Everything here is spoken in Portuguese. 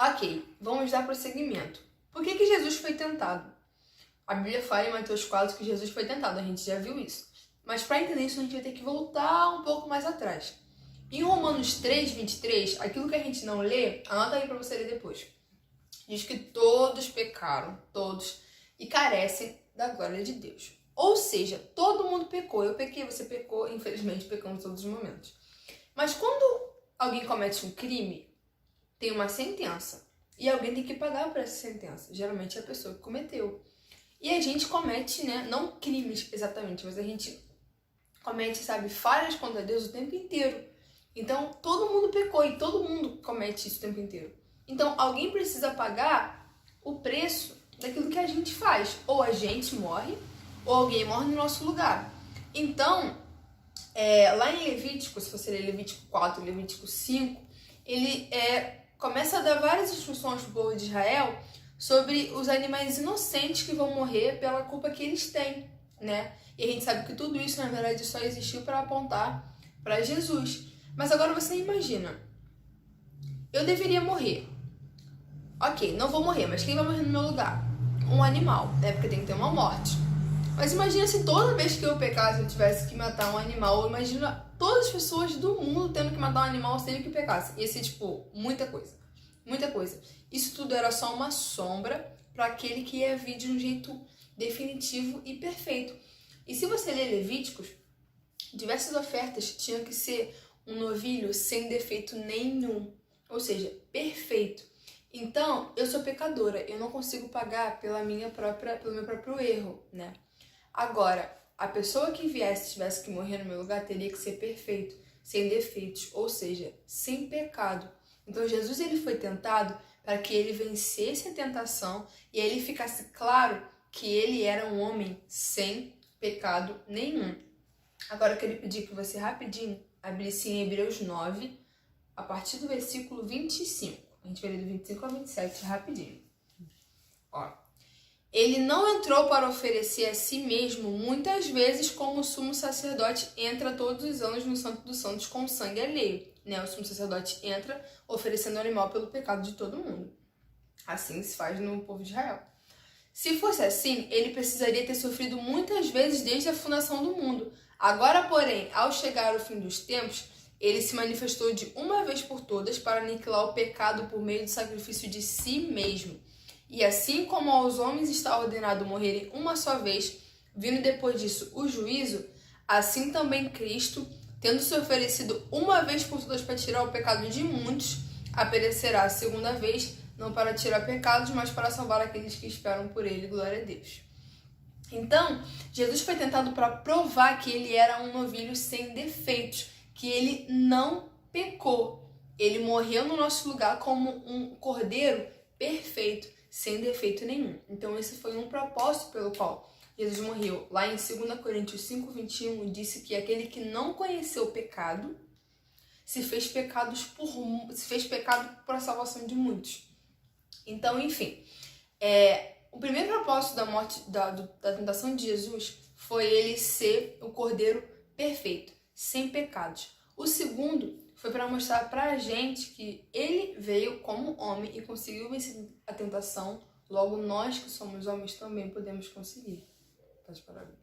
Ok, vamos dar prosseguimento. Por que Jesus foi tentado? A Bíblia fala em Mateus 4 que Jesus foi tentado, a gente já viu isso. Mas para entender isso, a gente vai ter que voltar um pouco mais atrás. Em Romanos 3, 23, aquilo que a gente não lê, anota aí para você ler depois. Diz que todos pecaram, todos, e carecem da glória de Deus. Ou seja, todo mundo pecou. Eu pequei, você pecou, infelizmente pecamos todos os momentos. Mas quando alguém comete um crime, tem uma sentença. E alguém tem que pagar por essa sentença. Geralmente é a pessoa que cometeu. E a gente comete, não crimes exatamente, mas a gente comete, falhas contra Deus o tempo inteiro. Então, todo mundo pecou e todo mundo comete isso o tempo inteiro. Então, alguém precisa pagar o preço daquilo que a gente faz. Ou a gente morre, ou alguém morre no nosso lugar. Então, lá em Levítico, se você ler Levítico 4, Levítico 5, ele começa a dar várias instruções para o povo de Israel sobre os animais inocentes que vão morrer pela culpa que eles têm, né? E a gente sabe que tudo isso, na verdade, só existiu para apontar para Jesus. Mas agora você imagina, eu deveria morrer. Ok, não vou morrer, mas quem vai morrer no meu lugar? Um animal, né? Porque tem que ter uma morte. Mas imagina se toda vez que eu pecasse eu tivesse que matar um animal. Imagina todas as pessoas do mundo tendo que matar um animal sem que pecasse. Ia ser, muita coisa. Muita coisa. Isso tudo era só uma sombra para aquele que ia vir de um jeito definitivo e perfeito. E se você ler Levíticos, diversas ofertas tinham que ser um novilho sem defeito nenhum. Ou seja, perfeito. Então, eu sou pecadora. Eu não consigo pagar pelo meu próprio erro, né? Agora, a pessoa que viesse, tivesse que morrer no meu lugar, teria que ser perfeito, sem defeitos, ou seja, sem pecado. Então, Jesus ele foi tentado para que ele vencesse a tentação e ele ficasse claro que ele era um homem sem pecado nenhum. Agora, eu queria pedir que você rapidinho abrisse em Hebreus 9, a partir do versículo 25. A gente vai ler do 25 ao 27 rapidinho. Ó. Ele não entrou para oferecer a si mesmo muitas vezes como o sumo sacerdote entra todos os anos no Santo dos Santos com sangue alheio. Né? O sumo sacerdote entra oferecendo animal pelo pecado de todo mundo. Assim se faz no povo de Israel. Se fosse assim, ele precisaria ter sofrido muitas vezes desde a fundação do mundo. Agora, porém, ao chegar ao fim dos tempos, ele se manifestou de uma vez por todas para aniquilar o pecado por meio do sacrifício de si mesmo. E assim como aos homens está ordenado morrerem uma só vez, vindo depois disso o juízo, assim também Cristo, tendo se oferecido uma vez por todas para tirar o pecado de muitos, aparecerá a segunda vez, não para tirar pecados, mas para salvar aqueles que esperam por ele. Glória a Deus. Então, Jesus foi tentado para provar que ele era um novilho sem defeitos, que ele não pecou. Ele morreu no nosso lugar como um cordeiro perfeito, sem defeito nenhum. Então, esse foi um propósito pelo qual Jesus morreu. Lá em 2 Coríntios 5, 21, disse que aquele que não conheceu o pecado se fez pecado por a salvação de muitos. Então, enfim, o primeiro propósito da morte, da tentação de Jesus foi ele ser o cordeiro perfeito, sem pecados. O segundo foi para mostrar para a gente que ele veio como homem e conseguiu vencer a tentação. Logo, nós que somos homens também podemos conseguir. Pode parar.